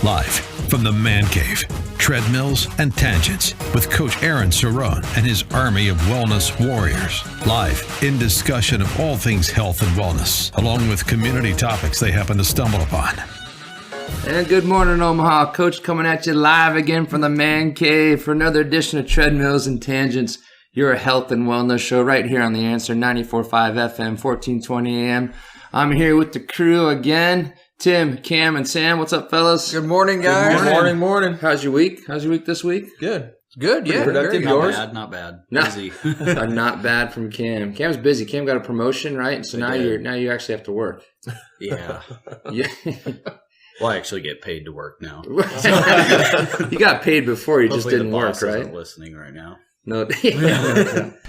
Live from the Man Cave, treadmills and tangents with Coach Aaron Cerrone and his army of wellness warriors. Live in discussion of all things health and wellness, along with community topics they happen to stumble upon. And good morning, Omaha. Coach coming at you live again from the Man Cave for another edition of Treadmills and Tangents, your health and wellness show right here on The Answer, 94.5 FM, 1420 AM. I'm here with the crew again. Tim, Cam, and Sam. What's up, fellas? Good morning, guys. Good morning. How's your week? How's your week this week? Good. Good, yeah. Productive. Yours? Not bad. Busy. Not bad from Cam. Cam's busy. Cam got a promotion, right? So now you actually have to work. Yeah. Yeah. Well, I actually get paid to work now. You got paid before, you Hopefully just didn't the work, boss right? isn't listening right now. No.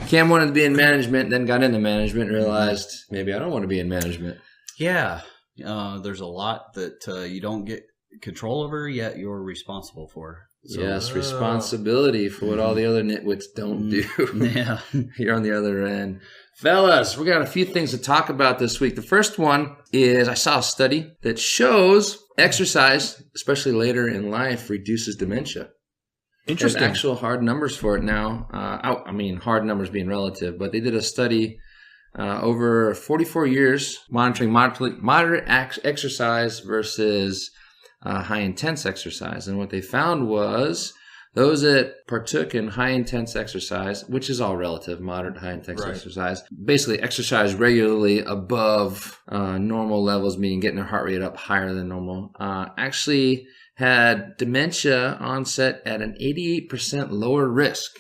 Cam wanted to be in management, then got into management, realized maybe I don't want to be in management. Yeah. There's a lot that you don't get control over, yet you're responsible for. So, yes, responsibility for what all the other nitwits don't do. Yeah. You're on the other end. Fellas, we got a few things to talk about this week. The first one is I saw a study that shows exercise, especially later in life, reduces dementia. Interesting. There's actual hard numbers for it now. I mean, hard numbers being relative, but they did a study over 44 years monitoring moderate exercise versus high-intense exercise. And what they found was those that partook in high-intense exercise, which is all relative, moderate, high-intense exercise, basically exercise regularly above normal levels, meaning getting their heart rate up higher than normal, actually had dementia onset at an 88% lower risk.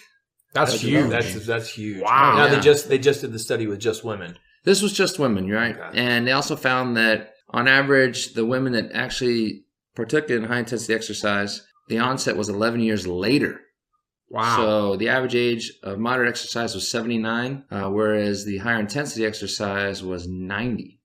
That's huge. That's huge. Wow. Now Yeah. they just did the study with just women. This was just women, right? Okay. And they also found that on average, the women that actually partook in high-intensity exercise, the onset was 11 years later. Wow. So the average age of moderate exercise was 79, whereas the higher intensity exercise was 90,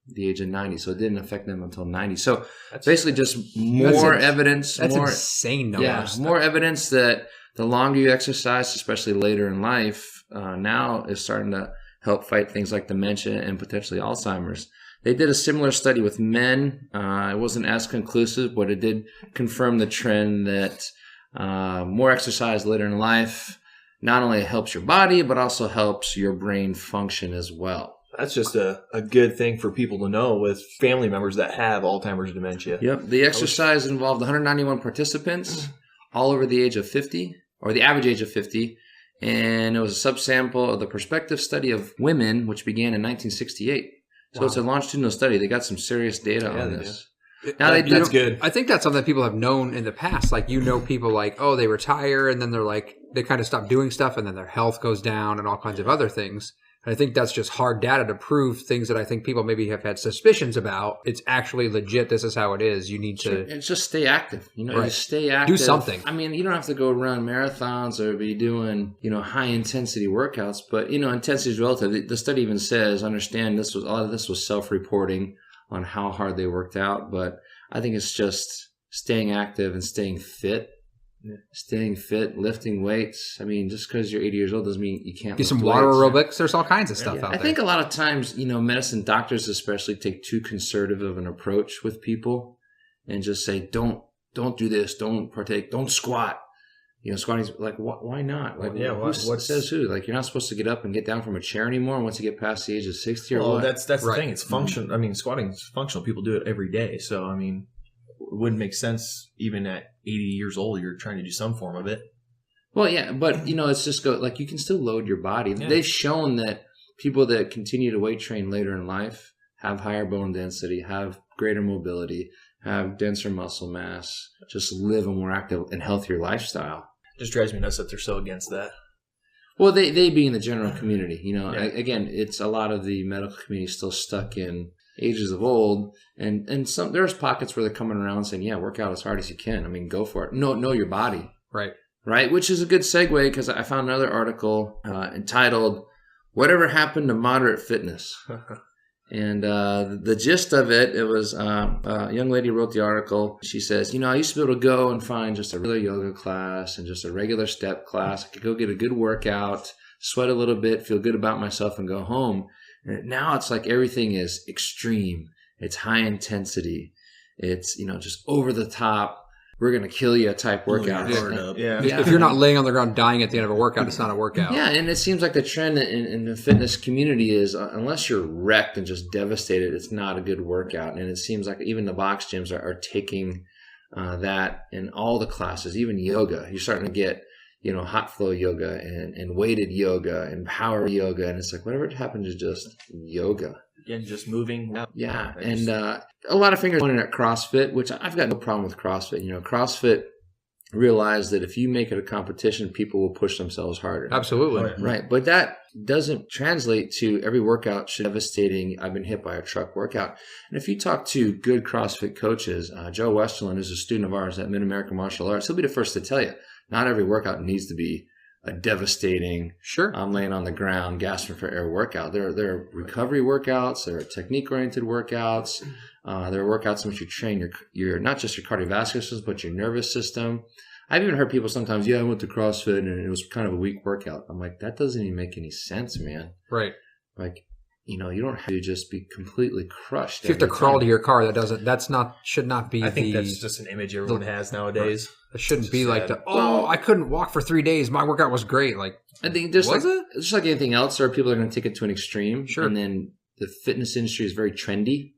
the age of 90. So it didn't affect them until 90. So basically just more evidence. That's more, insane numbers. Yeah, more evidence that the longer you exercise, especially later in life, now is starting to help fight things like dementia and potentially Alzheimer's. They did a similar study with men. It wasn't as conclusive, but it did confirm the trend that more exercise later in life not only helps your body, but also helps your brain function as well. That's just a good thing for people to know with family members that have Alzheimer's or dementia. Yep. The exercise involved 191 participants, all over the age of 50, or the average age of 50. And it was a subsample of the prospective study of women, which began in 1968. So It's a longitudinal study. They got some serious data on this. Now That's good. I think that's something that people have known in the past. Like, people like, oh, they retire and then they're like, they kind of stop doing stuff and then their health goes down and all kinds of other things. And I think that's just hard data to prove things that I think people maybe have had suspicions about. It's actually legit. This is how it is. You need to... And just stay active. Right. Just stay active. Do something. I mean, you don't have to go run marathons or be doing, high-intensity workouts. But, intensity is relative. The study even says, understand a lot of this was self-reporting on how hard they worked out. But I think it's just staying active and staying fit. Yeah. Staying fit, lifting weights. I mean, just because you're 80 years old doesn't mean you can't do lift some water weights. aerobics. There's all kinds of stuff out there. I think a lot of times, medicine doctors especially take too conservative of an approach with people and just say, don't do this, don't partake, don't squat. Squatting's like, why not? Like, what says who? Like, you're not supposed to get up and get down from a chair anymore once you get past the age of 60 or what? That's the thing. It's functional. I mean, squatting is functional. People do it every day. So, I mean, it wouldn't make sense even at 80 years old, you're trying to do some form of it. Well, yeah, but, it's just you can still load your body. Yeah. They've shown that people that continue to weight train later in life have higher bone density, have greater mobility, have denser muscle mass, just live a more active and healthier lifestyle. Just drives me nuts that they're so against that. Well, they being the general community, again, it's a lot of the medical community still stuck in ages of old, and there's pockets where they're coming around saying, yeah, work out as hard as you can. I mean, go for it. Know your body. Right, which is a good segue because I found another article entitled, Whatever Happened to Moderate Fitness? And the gist of it was a young lady wrote the article. She says, I used to be able to go and find just a regular yoga class and just a regular step class. I could go get a good workout, sweat a little bit, feel good about myself, and go home. And now it's like everything is extreme. It's high intensity. It's, just over the top, we're going to kill you type workout. Yeah. If you're not laying on the ground dying at the end of a workout, it's not a workout. Yeah, and it seems like the trend in the fitness community is unless you're wrecked and just devastated, it's not a good workout. And it seems like even the box gyms are taking that in all the classes, even yoga. You're starting to get, hot flow yoga and weighted yoga and power yoga. And it's like, whatever happened to just yoga. And just moving. Yeah. And a lot of fingers pointing at CrossFit, which I've got no problem with CrossFit. CrossFit realized that if you make it a competition, people will push themselves harder. Absolutely. Right. But that doesn't translate to every workout should be devastating. I've been hit by a truck workout. And if you talk to good CrossFit coaches, Joe Westerland is a student of ours at Mid-American Martial Arts. He'll be the first to tell you, not every workout needs to be a devastating, I'm laying on the ground, gasping for air workout. There are recovery workouts. There are technique-oriented workouts. There are workouts in which you train your not just your cardiovascular system, but your nervous system. I've even heard people sometimes, I went to CrossFit and it was kind of a weak workout. I'm like, that doesn't even make any sense, man. Right. Like, you don't have to just be completely crushed. If you have to crawl to your car, should not be. I think that's just an image everyone has nowadays. It shouldn't be like I couldn't walk for 3 days. My workout was great. Like, I think just like anything else, there are people that are going to take it to an extreme. Sure. And then the fitness industry is very trendy.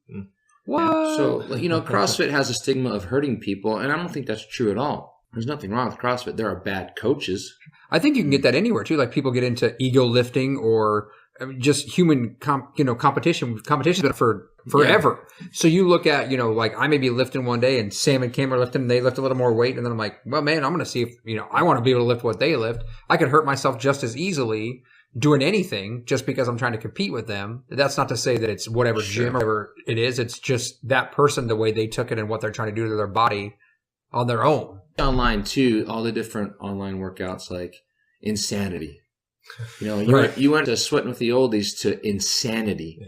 What? So, CrossFit has a stigma of hurting people, and I don't think that's true at all. There's nothing wrong with CrossFit. There are bad coaches. I think you can get that anywhere too. Like people get into ego lifting or just human competition. Competition's been for forever. Yeah. So you look at, like I may be lifting one day and Sam and Kim are lifting and they lift a little more weight. And then I'm like, well, man, I'm going to see if, I want to be able to lift what they lift. I could hurt myself just as easily doing anything just because I'm trying to compete with them. That's not to say that it's whatever gym or whatever it is. It's just that person, the way they took it and what they're trying to do to their body on their own. Online too, all the different online workouts like insanity. Right. You went to sweating with the oldies to insanity,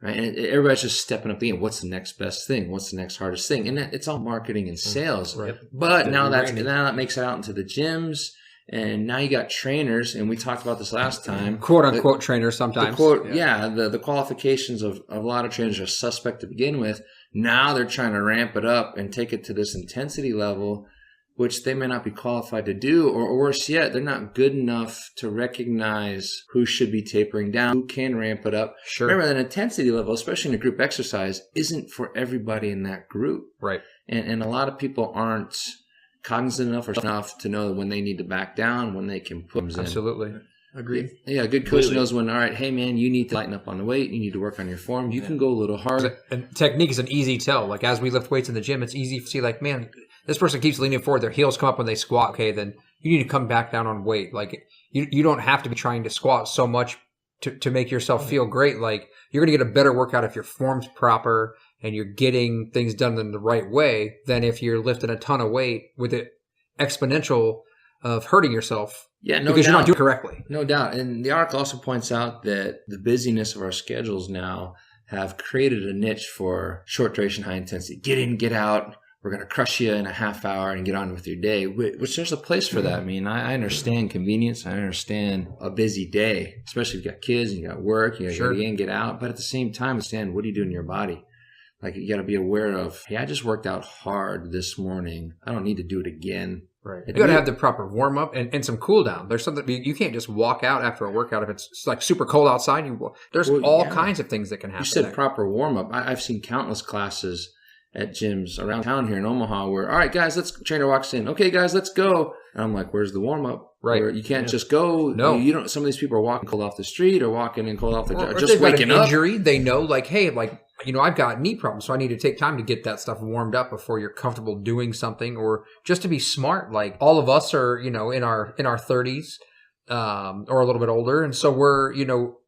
right? And everybody's just stepping up thinking, what's the next best thing? What's the next hardest thing? And it's all marketing and sales. Right. But now that makes it out into the gyms. And now you got trainers, and we talked about this last time. "Quote unquote" trainers sometimes. The qualifications of a lot of trainers are suspect to begin with. Now they're trying to ramp it up and take it to this intensity level, which they may not be qualified to do, or worse yet, they're not good enough to recognize who should be tapering down, who can ramp it up. Sure. Remember, that intensity level, especially in a group exercise, isn't for everybody in that group. Right. And a lot of people aren't cognizant enough or enough to know when they need to back down, when they can put them in. Absolutely. Agreed. Yeah, a good coach knows when, all right, hey, man, you need to lighten up on the weight. You need to work on your form. You can go a little harder. And technique is an easy tell. Like, as we lift weights in the gym, it's easy to see, like, man, this person keeps leaning forward. Their heels come up when they squat. Okay, then you need to come back down on weight. Like, you don't have to be trying to squat so much to make yourself feel great. Like, you're going to get a better workout if your form's proper and you're getting things done in the right way than if you're lifting a ton of weight with it exponential of hurting yourself. Yeah, because you're not doing it correctly. No doubt. And the article also points out that the busyness of our schedules now have created a niche for short duration, high intensity. Get in, get out. We're going to crush you in a half hour and get on with your day, which there's a place for that. I mean, I understand convenience. I understand a busy day, especially if you got kids and you got work, you got to get in, get out. But at the same time, understand what do you do in your body? Like, you got to be aware of, hey, I just worked out hard this morning. I don't need to do it again. Right. You got to have the proper warm up and some cool down. There's something you can't just walk out after a workout if it's like super cold outside. There's all kinds of things that can happen. You said proper warm up. I've seen countless classes at gyms around town here in Omaha where, all right, guys, trainer walks in. Okay, guys, let's go. And I'm like, where's the warm up? Right. Where you can't just go. No. You don't. Some of these people are walking cold off the street or walking in cold off the or just waking up. Injury, they know, like, hey, like, I've got knee problems, so I need to take time to get that stuff warmed up before you're comfortable doing something, or just to be smart. Like, all of us are, in our 30s, or a little bit older, and so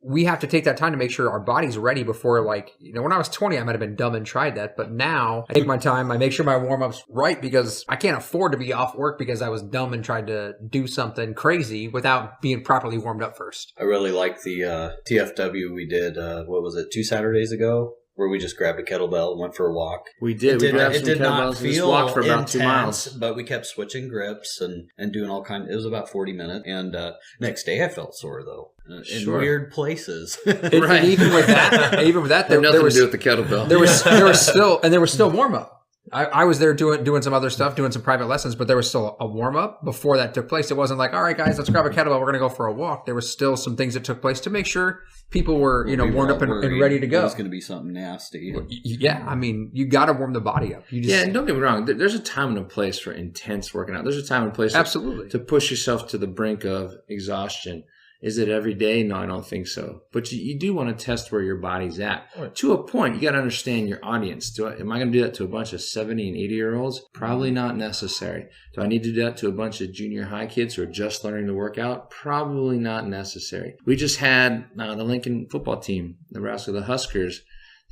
we have to take that time to make sure our body's ready before, like, when I was 20, I might have been dumb and tried that, but now I take my time, I make sure my warm-up's right, because I can't afford to be off work because I was dumb and tried to do something crazy without being properly warmed up first. I really like the TFW we did, 2 Saturdays ago? Where we just grabbed a kettlebell and went for a walk. We did. It did not feel walked for about intense, 2 miles. but we kept switching grips and doing all kinds. It was about 40 minutes. And next day I felt sore though, in weird places. Right. And even with that, there was nothing to do with the kettlebell. There was still warm up. I was there doing some other stuff, doing some private lessons, but there was still a warm up before that took place. It wasn't like, all right, guys, let's grab a kettlebell. We're going to go for a walk. There was still some things that took place to make sure people were, warmed up and ready to go. It was going to be something nasty. Yeah. I mean, you got to warm the body up. And don't get me wrong. There's a time and a place for intense working out. There's a time and a place absolutely to push yourself to the brink of exhaustion. Is it every day? No, I don't think so. But you do want to test where your body's at. Right. To a point, you got to understand your audience. Am I going to do that to a bunch of 70 and 80-year-olds? Probably not necessary. Do I need to do that to a bunch of junior high kids who are just learning to work out? Probably not necessary. We just had the Lincoln football team, Nebraska, the Huskers.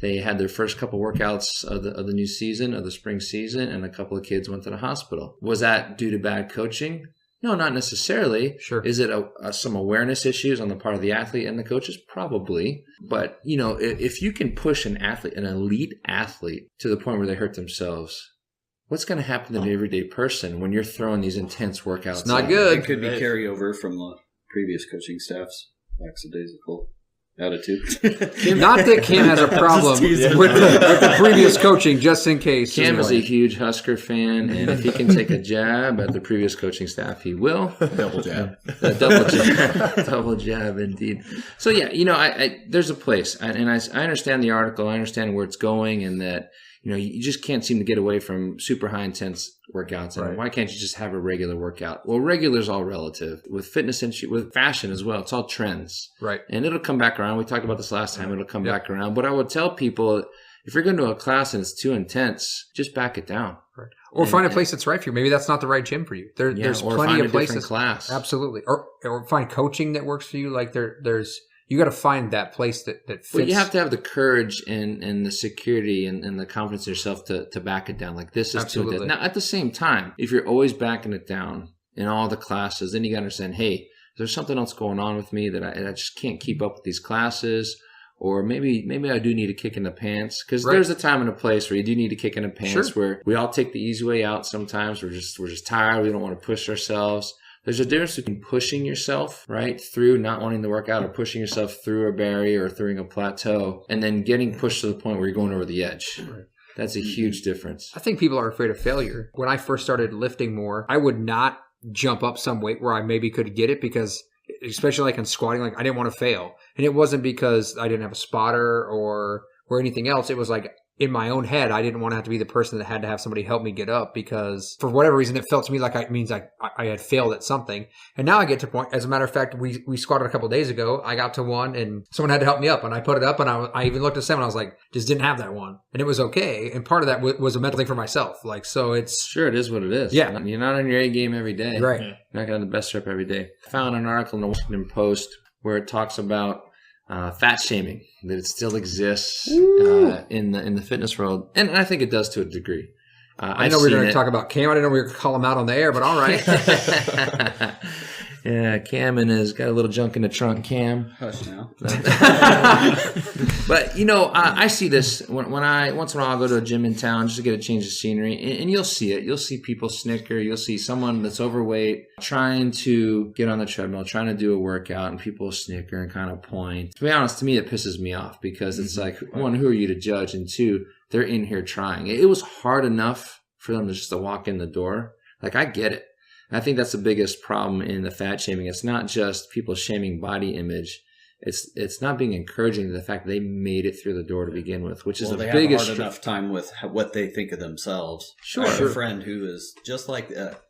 They had their first couple workouts of the new season, of the spring season, and a couple of kids went to the hospital. Was that due to bad coaching? No, not necessarily. Sure. Is it some awareness issues on the part of the athlete and the coaches? Probably. But, if you can push an elite athlete to the point where they hurt themselves, what's going to happen to the everyday person when you're throwing these intense workouts? It's not good. It could be carryover from the previous coaching staff's lackadaisical attitude. Not that Cam has a problem with the previous coaching, just in case. Cam is a huge Husker fan, and if he can take a jab at the previous coaching staff, he will. Double jab. Double jab, indeed. So, yeah, there's a place, and I understand the article. I understand where it's going, and that, you just can't seem to get away from super high intense workouts. And right. Why can't you just have a regular workout? Well, regular is all relative. With fitness and with fashion as well, it's all trends. Right. And it'll come back around. We talked about this last time. It'll come back around. But I would tell people, if you're going to a class and it's too intense, just back it down. Right. Or find a place that's right for you. Maybe that's not the right gym for you. There's plenty of places. Class. Absolutely. Or find coaching that works for you. Like there's. You got to find that place that fits. But you have to have the courage and the security and the confidence in yourself to back it down. Like, this is too intense. Now, at the same time, if you're always backing it down in all the classes, then you got to understand, hey, there's something else going on with me that I just can't keep up with these classes. Or maybe I do need a kick in the pants, because there's a time and a place where you do need a kick in the pants, where we all take the easy way out sometimes. We're just tired. We don't want to push ourselves. There's a difference between pushing yourself, right, through not wanting to work out, or pushing yourself through a barrier or through a plateau, and then getting pushed to the point where you're going over the edge. Right. That's a huge difference. I think people are afraid of failure. When I first started lifting more, I would not jump up some weight where I maybe could get it, because especially like in squatting, like I didn't want to fail. And it wasn't because I didn't have a spotter or anything else. It was like, in my own head, I didn't want to have to be the person that had to have somebody help me get up, because for whatever reason, it felt to me like it means I had failed at something. And now I get to a point, as a matter of fact, we squatted a couple of days ago. I got to one and someone had to help me up, and I put it up, and I even looked at Sam and I was like, just didn't have that one. And it was okay. And part of that was a mental thing for myself. Like, so it's... Sure, it is what it is. Yeah. You're not on your A game every day. Right. You're not going to the best rep every day. I found an article in the Washington Post where it talks about fat shaming, that it still exists in the fitness world, and I think it does to a degree. I know we were going to talk about Cam. I didn't know we were going to call him out on the air, but all right. Yeah, Cam and his got a little junk in the trunk. Cam, hush now. But I see this when I once in a while I'll go to a gym in town just to get a change of scenery, and you'll see it. You'll see people snicker. You'll see someone that's overweight trying to get on the treadmill, trying to do a workout, and people snicker and kind of point. To be honest, to me, it pisses me off, because it's like, one, who are you to judge? And two, they're in here trying. It was hard enough for them just to walk in the door. Like, I get it. I think that's the biggest problem in the fat shaming. It's not just people shaming body image. It's not being encouraging to the fact that they made it through the door to begin with, which is the biggest. They have a hard enough time with what they think of themselves. Sure. I have a friend who is just like that,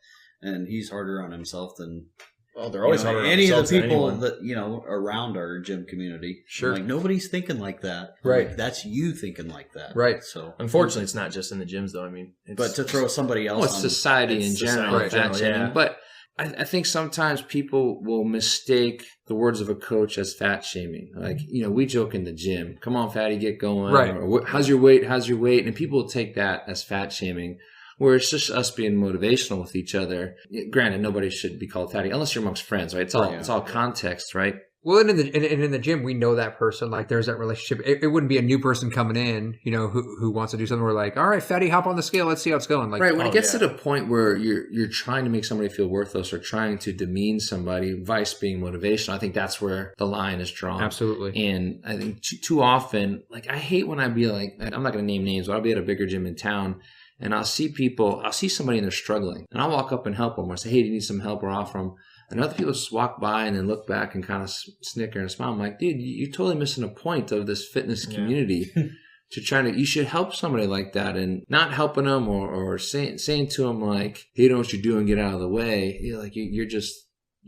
and he's harder on himself than... Well, they're always harder on any of the people anyone. that around our gym community. Sure. Like, nobody's thinking like that. Right. Like, that's you thinking like that. Right. So Unfortunately, it's not just in the gyms, though. I mean, but to throw somebody else it's on society in general. Society in general, yeah. But I think sometimes people will mistake the words of a coach as fat shaming. Like, we joke in the gym, come on, fatty, get going. Right. Or how's your weight? How's your weight? And people will take that as fat shaming, where it's just us being motivational with each other. Granted, nobody should be called fatty unless you're amongst friends, right? It's all context, right? Well, and in the gym, we know that person. Like, there's that relationship. It wouldn't be a new person coming in, who wants to do something. We're like, all right, fatty, hop on the scale. Let's see how it's going. Like, right. When it gets to the point where you're trying to make somebody feel worthless or trying to demean somebody, vice being motivational, I think that's where the line is drawn. Absolutely. And I think too often, like, I hate when I'd be like, I'm not going to name names, but I'll be at a bigger gym in town, And I'll see somebody and they're struggling. And I'll walk up and help them or say, hey, do you need some help, or offer them. And other people just walk by and then look back and kind of snicker and smile. I'm like, dude, you're totally missing a point of this fitness community. You should help somebody like that, and not helping them or saying to them like, hey, you know what you're doing, get out of the way.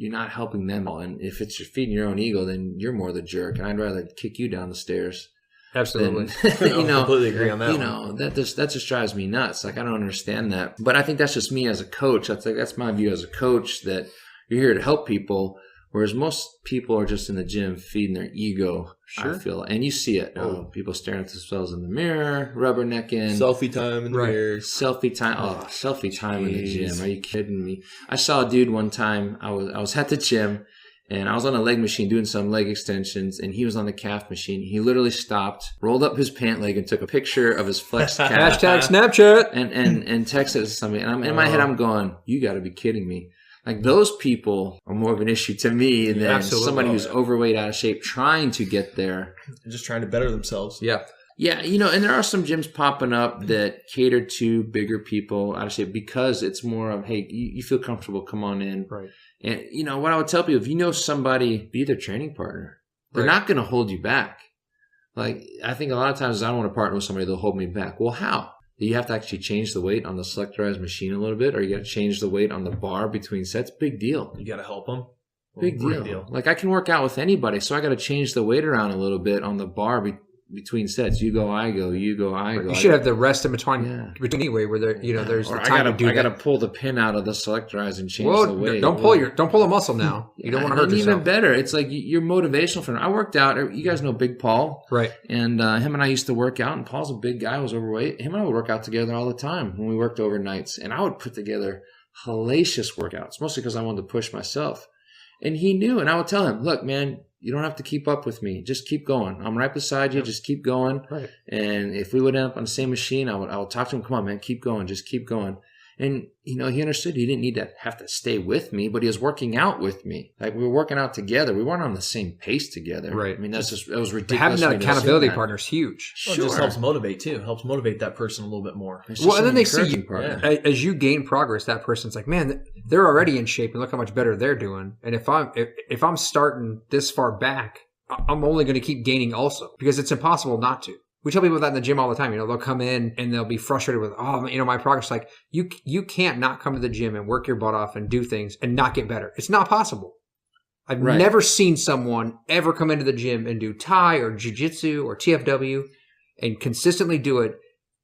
You're not helping them. And if it's feeding your own ego, then you're more the jerk. And I'd rather kick you down the stairs. Absolutely. Completely agree on that. That just drives me nuts. Like, I don't understand that. But I think that's just me as a coach. That's my view as a coach, that you're here to help people. Whereas most people are just in the gym feeding their ego, I feel. And you see it. People staring at themselves in the mirror, rubbernecking. Selfie time in the mirror. Selfie time. Oh, selfie time in the gym. Are you kidding me? I saw a dude one time. I was at the gym, and I was on a leg machine doing some leg extensions, and he was on the calf machine. He literally stopped, rolled up his pant leg, and took a picture of his flexed calf. Hashtag Snapchat. And texted it to somebody. And in my head, I'm going, you got to be kidding me. Like, those people are more of an issue to me than somebody who's overweight, out of shape, trying to get there. Just trying to better themselves. Yeah. Yeah, and there are some gyms popping up that cater to bigger people out of shape, because it's more of, hey, you feel comfortable, come on in. Right. And, what I would tell people, if you know somebody, be their training partner. They're not going to hold you back. Like, I think a lot of times I don't want to partner with somebody, they'll hold me back. Well, how? You have to actually change the weight on the selectorized machine a little bit, or you got to change the weight on the bar between sets. Big deal. You got to help them. Big deal. Like, I can work out with anybody, so I got to change the weight around a little bit on the bar between sets. You go, I go. You go, I go. You should have the rest in between anyway, where there, there's or the time to do that. I got to pull the pin out of the selectorized and change the weight. Don't pull a muscle now. You don't want to hurt yourself. Even better, it's like you're motivational for him. I worked out. You guys know Big Paul, right? And him and I used to work out. And Paul's a big guy, was overweight. Him and I would work out together all the time when we worked overnights. And I would put together hellacious workouts, mostly because I wanted to push myself. And he knew, and I would tell him, look, man, you don't have to keep up with me. Just keep going. I'm right beside you. Just keep going. Right. And if we would end up on the same machine, I would talk to him. Come on, man, keep going. Just keep going. And, he understood he didn't need to have to stay with me, but he was working out with me. Like, we were working out together. We weren't on the same pace together. Right. I mean, that was ridiculous. Having that accountability partner is huge. Well, it just helps motivate, too. Helps motivate that person a little bit more. Well, and then they see you. As you gain progress, that person's like, man, they're already in shape, and look how much better they're doing. And if I'm starting this far back, I'm only going to keep gaining also, because it's impossible not to. We tell people that in the gym all the time. They'll come in and they'll be frustrated with, my progress. Like, you can't not come to the gym and work your butt off and do things and not get better. It's not possible. I've never seen someone ever come into the gym and do Thai or Jiu-Jitsu or TFW and consistently do it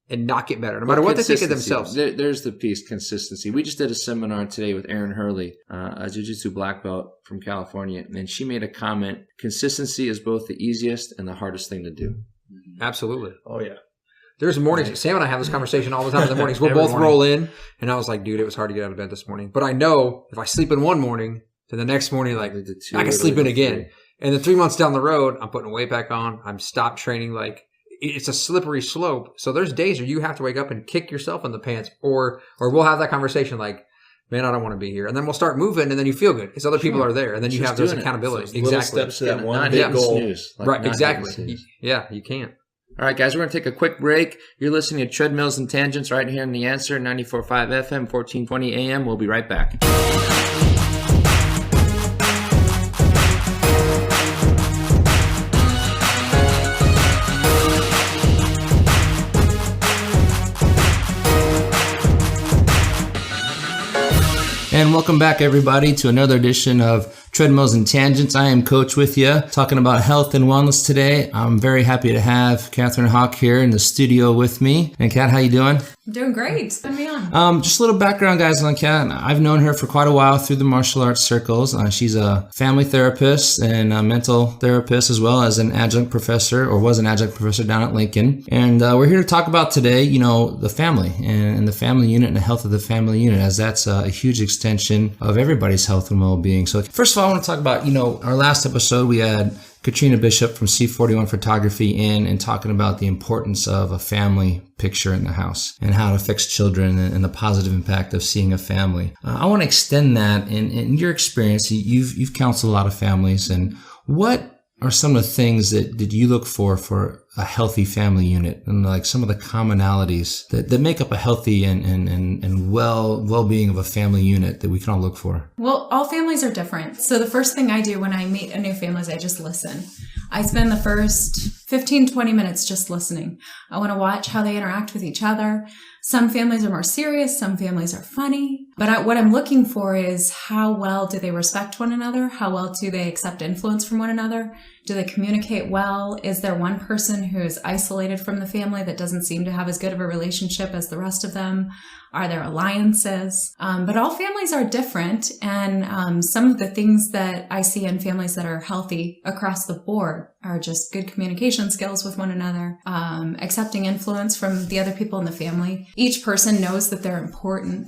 and not get better, no matter what they think of themselves. There's the piece, consistency. We just did a seminar today with Erin Hurley, a Jiu-Jitsu black belt from California, and she made a comment, consistency is both the easiest and the hardest thing to do. Absolutely. Oh, yeah. There's mornings. Sam and I have this conversation all the time in the mornings. We'll both roll in, and I was like, dude, it was hard to get out of bed this morning. But I know if I sleep in one morning, then the next morning, like, I can sleep in again. And then 3 months down the road, I'm putting weight back on. I'm stopped training. Like, it's a slippery slope. So there's days where you have to wake up and kick yourself in the pants, or we'll have that conversation like, man, I don't want to be here. And then we'll start moving, and then you feel good because other people are there, and then you have those accountability. So little steps to that one big goal. Right, exactly. Yeah, you can't. All right, guys, we're going to take a quick break. You're listening to Treadmills and Tangents right here in The Answer, 94.5 FM, 1420 AM. We'll be right back. And welcome back, everybody, to another edition of Treadmills and Tangents. I am Coach with you, talking about health and wellness today. I'm very happy to have Catherine Hock here in the studio with me. And Kat, how you doing? I'm doing great. Put me on. Just a little background, guys, on Kat. I've known her for quite a while through the martial arts circles. She's a family therapist and a mental therapist, as well as an adjunct professor, or was an adjunct professor down at Lincoln. And we're here to talk about today, the family and the family unit and the health of the family unit, as that's a huge extension of everybody's health and well-being. So first of all, I want to talk about, our last episode, we had Katrina Bishop from C41 Photography in and talking about the importance of a family picture in the house and how it affects children and the positive impact of seeing a family. I want to extend that in your experience. You've counseled a lot of families, and what are some of the things that you look for a healthy family unit and like some of the commonalities that make up a healthy and well-being of a family unit that we can all look for? Well, all families are different. So the first thing I do when I meet a new family is I just listen. I spend the first 15, 20 minutes just listening. I want to watch how they interact with each other. Some families are more serious. Some families are funny. But what I'm looking for is how well do they respect one another? How well do they accept influence from one another? Do they communicate well? Is there one person who's isolated from the family that doesn't seem to have as good of a relationship as the rest of them? Are there alliances? But all families are different. And some of the things that I see in families that are healthy across the board are just good communication skills with one another, accepting influence from the other people in the family. Each person knows that they're important.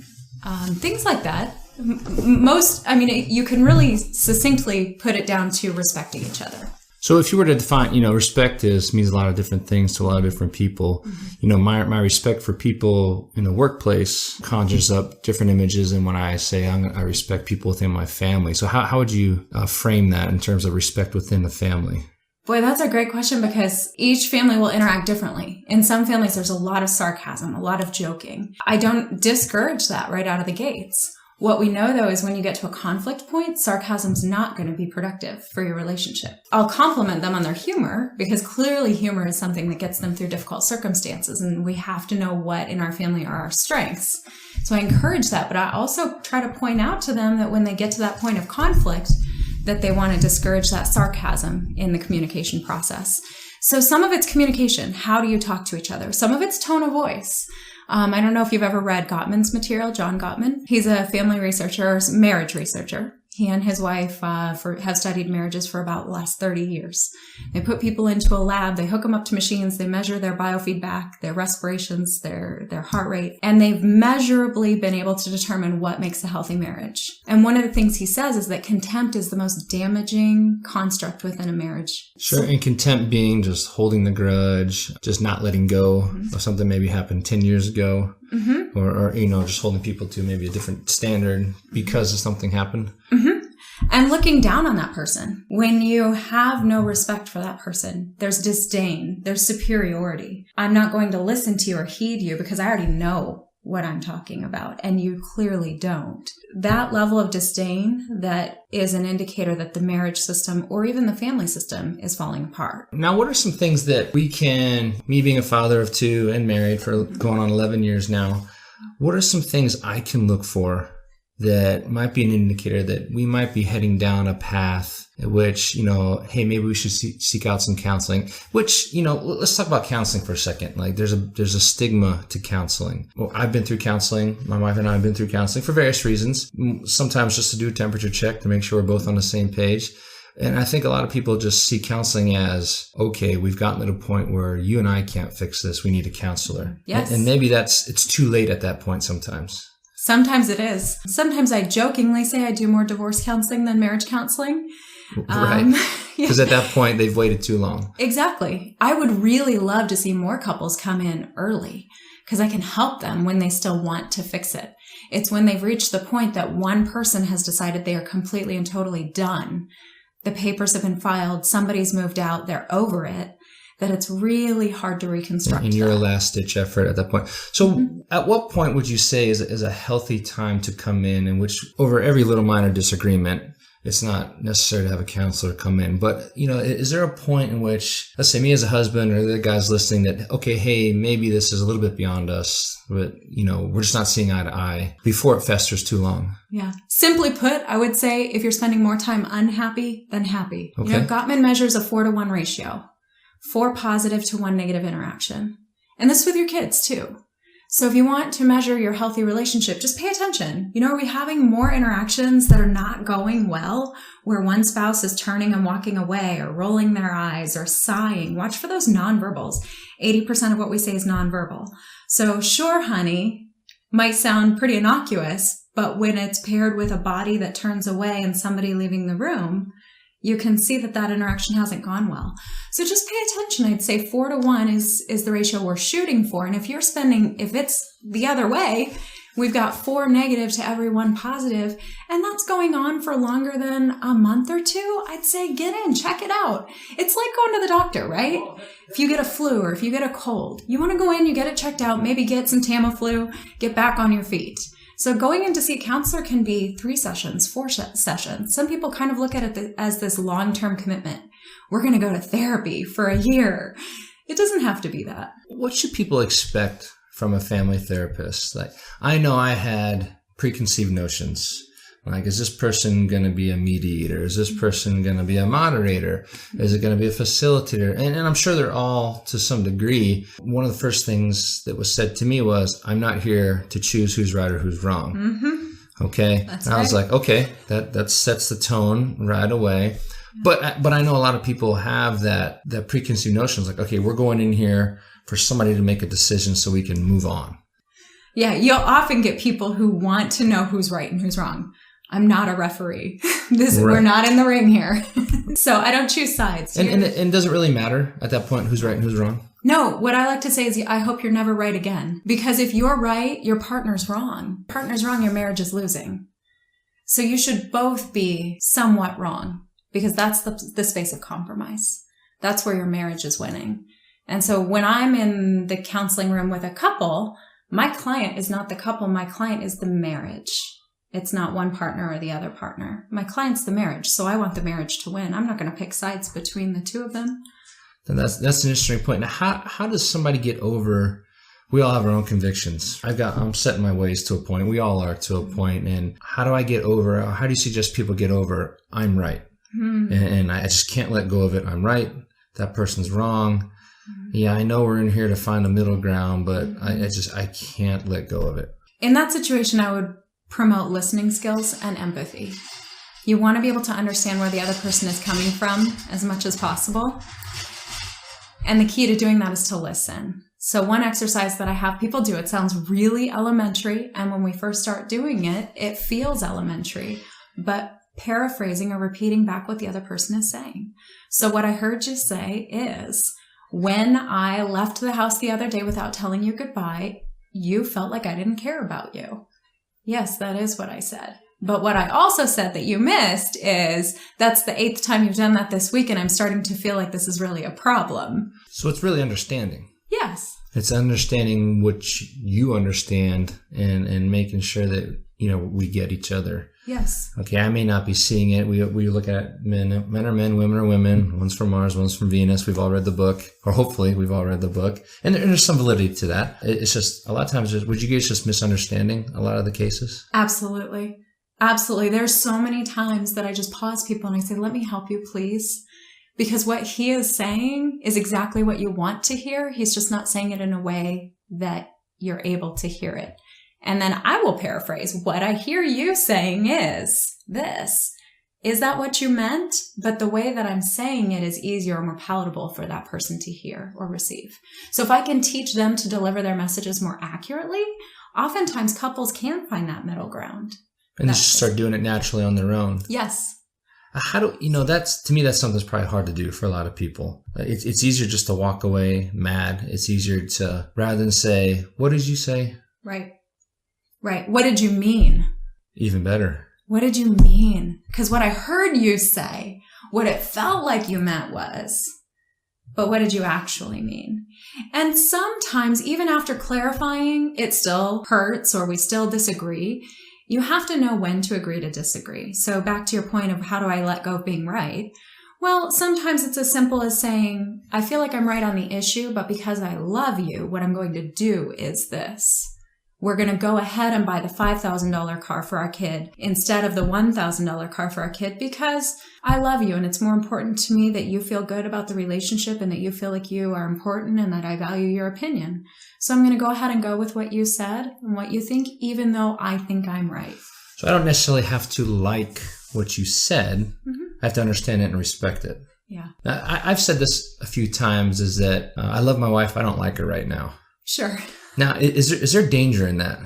Things like that. You can really succinctly put it down to respecting each other. So if you were to define, respect means a lot of different things to a lot of different people. Mm-hmm. My respect for people in the workplace conjures up different images than when I say I respect people within my family. So how would you frame that in terms of respect within the family? Boy, that's a great question because each family will interact differently. In some families, there's a lot of sarcasm, a lot of joking. I don't discourage that right out of the gates. What we know, though, is when you get to a conflict point, sarcasm's not going to be productive for your relationship. I'll compliment them on their humor because clearly humor is something that gets them through difficult circumstances, and we have to know what in our family are our strengths. So I encourage that, but I also try to point out to them that when they get to that point of conflict, that they want to discourage that sarcasm in the communication process. So some of it's communication. How do you talk to each other? Some of it's tone of voice. I don't know if you've ever read Gottman's material, John Gottman. He's a family researcher, marriage researcher. He and his wife have studied marriages for about the last 30 years. They put people into a lab, they hook them up to machines, they measure their biofeedback, their respirations, their heart rate, and they've measurably been able to determine what makes a healthy marriage. And one of the things he says is that contempt is the most damaging construct within a marriage. Sure, and contempt being just holding the grudge, just not letting go of something maybe happened 10 years ago. Mm-hmm. Or just holding people to maybe a different standard because of something happened. Mm-hmm. And looking down on that person. When you have no respect for that person, there's disdain, there's superiority. I'm not going to listen to you or heed you because I already know what I'm talking about, and you clearly don't. That level of disdain, that is an indicator that the marriage system or even the family system is falling apart. Now, what are some things that me being a father of two and married for going on 11 years now, what are some things I can look for that might be an indicator that we might be heading down a path at which, hey, maybe we should seek out some counseling, which, let's talk about counseling for a second. Like there's a stigma to counseling. Well, I've been through counseling. My wife and I have been through counseling for various reasons. Sometimes just to do a temperature check to make sure we're both on the same page. And I think a lot of people just see counseling as, okay, we've gotten to the point where you and I can't fix this. We need a counselor. Yes. And maybe it's too late at that point sometimes. Sometimes it is. Sometimes I jokingly say I do more divorce counseling than marriage counseling. Right. Because at that point, they've waited too long. Exactly. I would really love to see more couples come in early because I can help them when they still want to fix it. It's when they've reached the point that one person has decided they are completely and totally done. The papers have been filed. Somebody's moved out. They're over it. That it's really hard to reconstruct. And you're a last-ditch effort at that point. So At what point would you say is a healthy time to come in which, over every little minor disagreement, it's not necessary to have a counselor come in, but, is there a point in which, let's say me as a husband or the guys listening that, okay, hey, maybe this is a little bit beyond us, but, we're just not seeing eye to eye before it festers too long? Yeah. Simply put, I would say if you're spending more time unhappy than happy. Okay. Gottman measures a 4-to-1 ratio. 4 positive to 1 negative interaction. And this with your kids too. So if you want to measure your healthy relationship, just pay attention. Are we having more interactions that are not going well, where one spouse is turning and walking away or rolling their eyes or sighing? Watch for those nonverbals. 80% of what we say is nonverbal. So sure, honey, might sound pretty innocuous, but when it's paired with a body that turns away and somebody leaving the room, you can see that interaction hasn't gone well. So just pay attention. I'd say 4-to-1 is the ratio we're shooting for. And if it's the other way, We've got 4 negative to every 1 positive, and that's going on for longer than a month or 2. I'd say get in, check it out. It's like going to the doctor, right? If you get a flu or if you get a cold, you want to go in, you get it checked out, maybe get some Tamiflu, get back on your feet. So going in to see a counselor can be 3 sessions, 4 sessions. Some people kind of look at it as this long-term commitment. We're going to go to therapy for a year. It doesn't have to be that. What should people expect from a family therapist? Like, I know I had preconceived notions. Like, is this person going to be a mediator? Is this person going to be a moderator? Is it going to be a facilitator? And I'm sure they're all to some degree. One of the first things that was said to me was, I'm not here to choose who's right or who's wrong. Mm-hmm. Okay. That's and I was like, okay, that sets the tone right away. But I know a lot of people have that preconceived notions. Like, okay, we're going in here for somebody to make a decision so we can move on. Yeah, you'll often get people who want to know who's right and who's wrong. I'm not a referee. Right. We're not in the ring here. So I don't choose sides. And does it really matter at that point who's right and who's wrong? No, what I like to say is I hope you're never right again. Because if you're right, your partner's wrong. Partner's wrong, your marriage is losing. So you should both be somewhat wrong. Because that's the space of compromise. That's where your marriage is winning. And so when I'm in the counseling room with a couple, my client is not the couple. My client is the marriage. It's not one partner or the other partner. My client's the marriage. So I want the marriage to win. I'm not going to pick sides between the two of them. And that's an interesting point. Now, how does somebody get over? We all have our own convictions. I'm setting my ways to a point. We all are to a point. And how do I get over? How do you suggest people get over? I'm right. And I just can't let go of it. I'm right. That person's wrong. Yeah, I know we're in here to find a middle ground, but I can't let go of it. In that situation, I would promote listening skills and empathy. You want to be able to understand where the other person is coming from as much as possible. And the key to doing that is to listen. So one exercise that I have people do, it sounds really elementary. And when we first start doing it, it feels elementary. But paraphrasing or repeating back what the other person is saying. So what I heard you say is, when I left the house the other day without telling you goodbye, you felt like I didn't care about you. Yes, that is what I said. But what I also said that you missed is, that's the 8th time you've done that this week, and I'm starting to feel like this is really a problem. So it's really understanding. Yes. It's understanding what you understand and making sure that, we get each other. Yes. Okay, I may not be seeing it. We look at men are men, women are women. One's from Mars, one's from Venus. We've all read the book, or hopefully we've all read the book. And there's some validity to that. It's just, a lot of times, would you guys just misunderstanding a lot of the cases? Absolutely. Absolutely. There's so many times that I just pause people and I say, let me help you, please. Because what he is saying is exactly what you want to hear. He's just not saying it in a way that you're able to hear it. And then I will paraphrase, what I hear you saying is this. Is that what you meant? But the way that I'm saying it is easier or more palatable for that person to hear or receive. So if I can teach them to deliver their messages more accurately, oftentimes couples can find that middle ground. And just start doing it naturally on their own. Yes. How do, to me, that's something that's probably hard to do for a lot of people. It's easier just to walk away mad. It's easier to, rather than say, what did you say? Right. Right. What did you mean? Even better. What did you mean? Because what I heard you say, what it felt like you meant was, but what did you actually mean? And sometimes, even after clarifying, it still hurts or we still disagree. You have to know when to agree to disagree. So back to your point of how do I let go of being right? Well, sometimes it's as simple as saying, I feel like I'm right on the issue, but because I love you, what I'm going to do is this. We're going to go ahead and buy the $5,000 car for our kid instead of the $1,000 car for our kid because I love you and it's more important to me that you feel good about the relationship and that you feel like you are important and that I value your opinion. So I'm going to go ahead and go with what you said and what you think, even though I think I'm right. So I don't necessarily have to like what you said. Mm-hmm. I have to understand it and respect it. Yeah. Now, I've said this a few times is that I love my wife. I don't like her right now. Sure. Now, is there danger in that?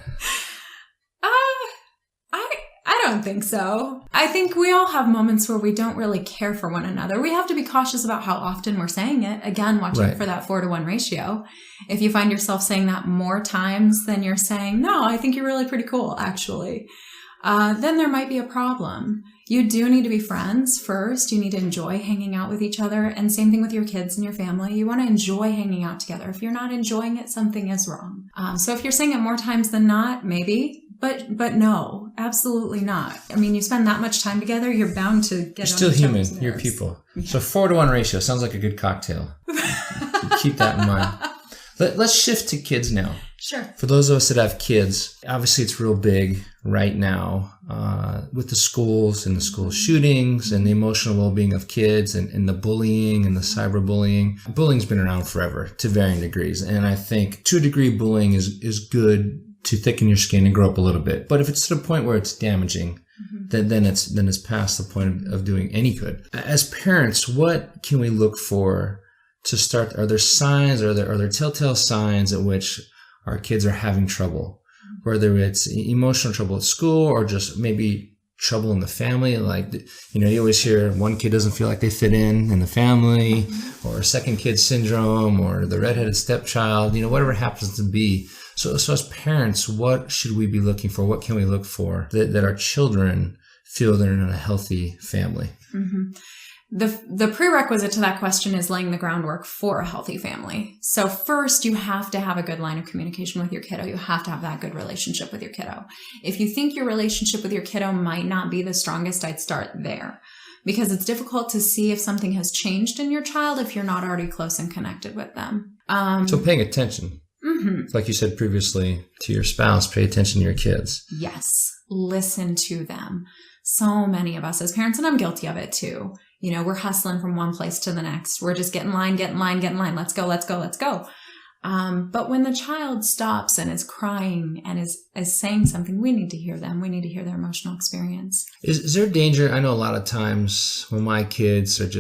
I don't think so. I think we all have moments where we don't really care for one another. We have to be cautious about how often we're saying it. Again, watching for that 4-to-1 ratio. If you find yourself saying that more times than you're saying, no, I think you're really pretty cool, actually, then there might be a problem. You do need to be friends first. You need to enjoy hanging out with each other. And same thing with your kids and your family. You want to enjoy hanging out together. If you're not enjoying it, something is wrong. So if you're saying it more times than not, maybe. But no, absolutely not. I mean, you spend that much time together, you're bound to get. You're still human. You're people. Yeah. So 4-to-1 ratio sounds like a good cocktail. Keep that in mind. Let's shift to kids now. Sure. For those of us that have kids, obviously it's real big right now with the schools and the school shootings and the emotional well-being of kids and the bullying and the cyberbullying. Bullying's been around forever to varying degrees. And I think to a degree bullying is good to thicken your skin and grow up a little bit. But if it's to the point where it's damaging, then it's past the point of doing any good. As parents, what can we look for to start? Are there signs, are there telltale signs at which our kids are having trouble, whether it's emotional trouble at school or just maybe trouble in the family? Like, you always hear one kid doesn't feel like they fit in the family, or second kid syndrome, or the redheaded stepchild, whatever it happens to be. So as parents, what should we be looking for? What can we look for that our children feel they're in a healthy family? Mm-hmm. The prerequisite to that question is laying the groundwork for a healthy family. So first, you have to have a good line of communication with your kiddo. You have to have that good relationship with your kiddo. If you think your relationship with your kiddo might not be the strongest, I'd start there, because it's difficult to see if something has changed in your child if you're not already close and connected with them. So paying attention. Mm-hmm. Like you said previously to your spouse, pay attention to your kids. Yes. Listen to them. So many of us as parents, and I'm guilty of it too. We're hustling from one place to the next. We're just get in line. Let's go. But when the child stops and is crying and is saying something, we need to hear them. We need to hear their emotional experience. Is there danger? I know a lot of times when my kids are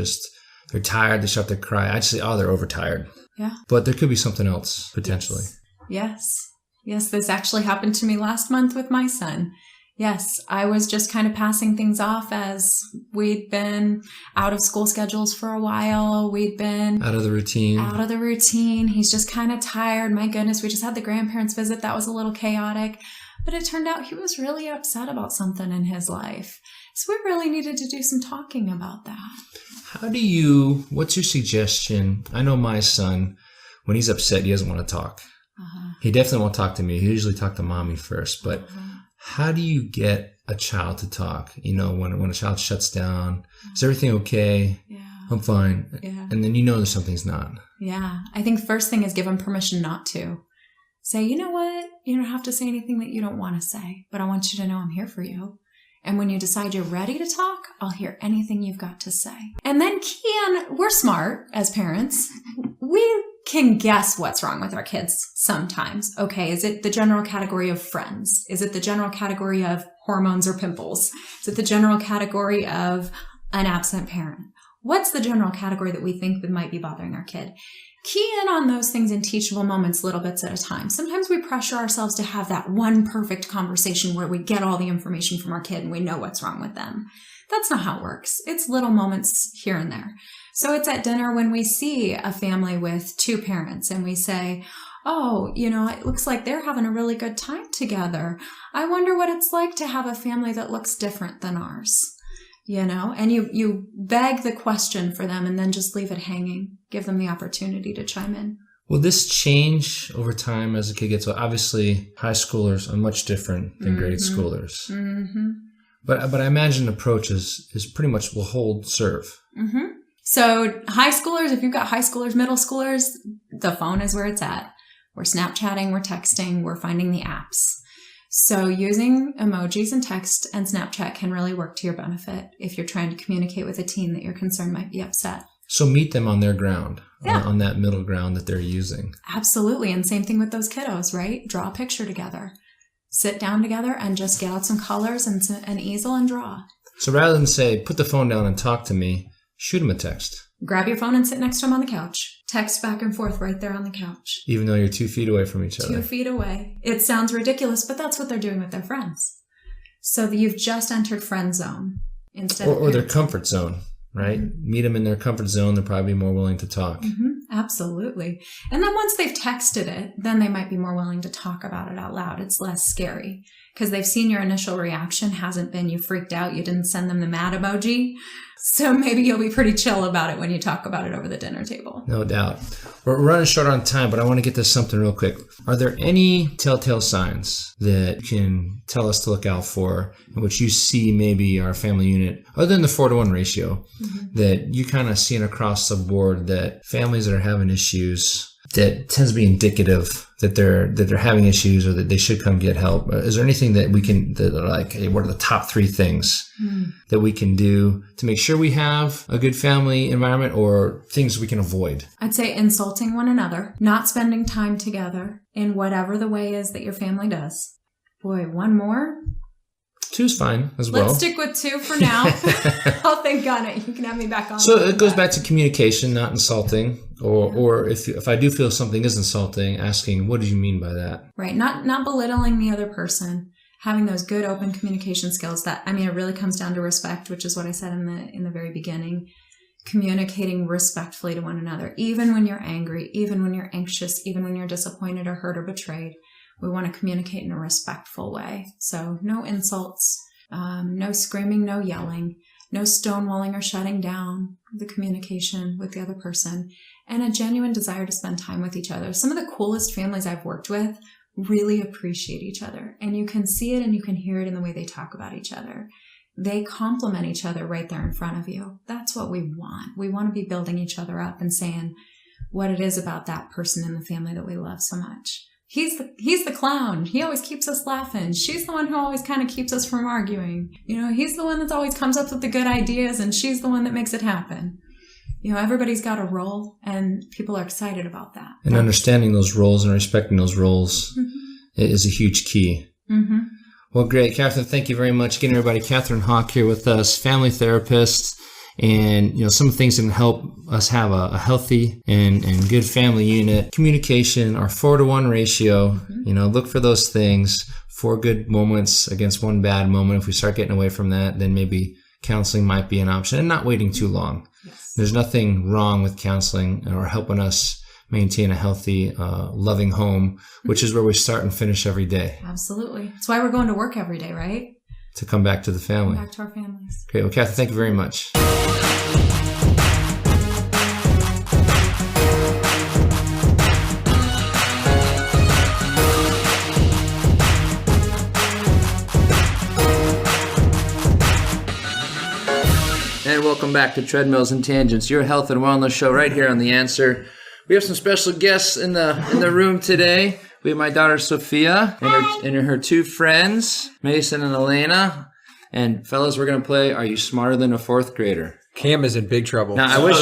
they're tired, they start to cry, I'd say, oh, they're overtired. Yeah. But there could be something else potentially. Yes. This actually happened to me last month with my son. Yes, I was just kind of passing things off as we'd been out of school schedules for a while. We'd been out of the routine. He's just kind of tired. My goodness, we just had the grandparents visit. That was a little chaotic. But it turned out he was really upset about something in his life. So we really needed to do some talking about that. What's your suggestion? I know my son, when he's upset, he doesn't want to talk. He definitely won't talk to me. He usually talk to mommy first. But how do you get a child to talk? When a child shuts down, is everything okay? Yeah. I'm fine. Yeah. And then something's not. Yeah. I think first thing is give them permission not to. Say, you know what? You don't have to say anything that you don't want to say, but I want you to know I'm here for you. And when you decide you're ready to talk, I'll hear anything you've got to say. And then we're smart as parents. We can guess what's wrong with our kids sometimes. Okay, is it the general category of friends? Is it the general category of hormones or pimples? Is it the general category of an absent parent? What's the general category that we think that might be bothering our kid? Key in on those things in teachable moments, little bits at a time. Sometimes we pressure ourselves to have that one perfect conversation where we get all the information from our kid and we know what's wrong with them. That's not how it works. It's little moments here and there. So it's at dinner when we see a family with two parents and we say, oh, it looks like they're having a really good time together. I wonder what it's like to have a family that looks different than ours. And you beg the question for them and then just leave it hanging. Give them the opportunity to chime in. Will this change over time as a kid gets older? Obviously, high schoolers are much different than grade schoolers. Mm-hmm. But I imagine the approach is pretty much will serve. Mm-hmm. So high schoolers, if you've got high schoolers, middle schoolers, the phone is where it's at. We're Snapchatting, we're texting, we're finding the apps. So using emojis and text and Snapchat can really work to your benefit if you're trying to communicate with a teen that you're concerned might be upset. So meet them on their ground, on that middle ground that they're using. Absolutely. And same thing with those kiddos, right? Draw a picture together. Sit down together and just get out some colors and an easel and draw. So rather than say, put the phone down and talk to me, shoot them a text. Grab your phone and sit next to them on the couch. Text back and forth right there on the couch. Even though you're 2 feet away from each other. 2 feet away. It sounds ridiculous, but that's what they're doing with their friends. so that you've just entered friend zone instead or of their comfort zone, right? Meet them in their comfort zone. They're probably more willing to talk. Absolutely. And then once they've texted it, then they might be more willing to talk about it out loud. It's less scary because they've seen your initial reaction hasn't been you freaked out, you didn't send them the mad emoji. So maybe you'll be pretty chill about it when you talk about it over the dinner table. No doubt. We're running short on time, but I want to get to something real quick. Are there any telltale signs that you can tell us to look out for in which you see maybe our family unit, other than the 4-to-1 ratio, that you kind of seen across the board that families that are having issues that tends to be indicative that they're having issues or that they should come get help? Is there anything that we can, that are like, hey, what are the top 3 things that we can do to make sure we have a good family environment, or things we can avoid? I'd say insulting one another, not spending time together in whatever the way is that your family does. Boy, one more. 2's fine as well. Let's stick with 2 for now. I'll think on it. You can have me back on. So it goes back to communication, not insulting, or if I do feel something is insulting, asking, what do you mean by that? Right. Not belittling the other person, having those good open communication skills that, I mean, it really comes down to respect, which is what I said in the very beginning. Communicating respectfully to one another, even when you're angry, even when you're anxious, even when you're disappointed or hurt or betrayed. We want to communicate in a respectful way. So no insults, no screaming, no yelling, no stonewalling or shutting down the communication with the other person, and a genuine desire to spend time with each other. Some of the coolest families I've worked with really appreciate each other, and you can see it and you can hear it in the way they talk about each other. They compliment each other right there in front of you. That's what we want. We want to be building each other up and saying what it is about that person in the family that we love so much. He's the clown. He always keeps us laughing. She's the one who always kind of keeps us from arguing. He's the one that always comes up with the good ideas, and she's the one that makes it happen. Everybody's got a role, and people are excited about that. And understanding those roles and respecting those roles is a huge key. Well, great. Catherine, thank you very much. Again, everybody, Catherine Hock here with us, family therapist. And, some things that can help us have a healthy and good family unit. Communication, our 4-to-1 ratio, look for those things. 4 good moments against 1 bad moment. If we start getting away from that, then maybe counseling might be an option, and not waiting too long. Yes. There's nothing wrong with counseling or helping us maintain a healthy, loving home, which is where we start and finish every day. Absolutely. That's why we're going to work every day, right? To come back to the family. Come back to our families. Great. Well, Catherine, thank you very much. And welcome back to Treadmills and Tangents, your health and wellness show right here on The Answer. We have some special guests in the room today. We have my daughter Sophia and her 2 friends, Mason and Elena. And fellas, we're going to play Are You Smarter Than a 4th Grader? Cam is in big trouble. Now, I wish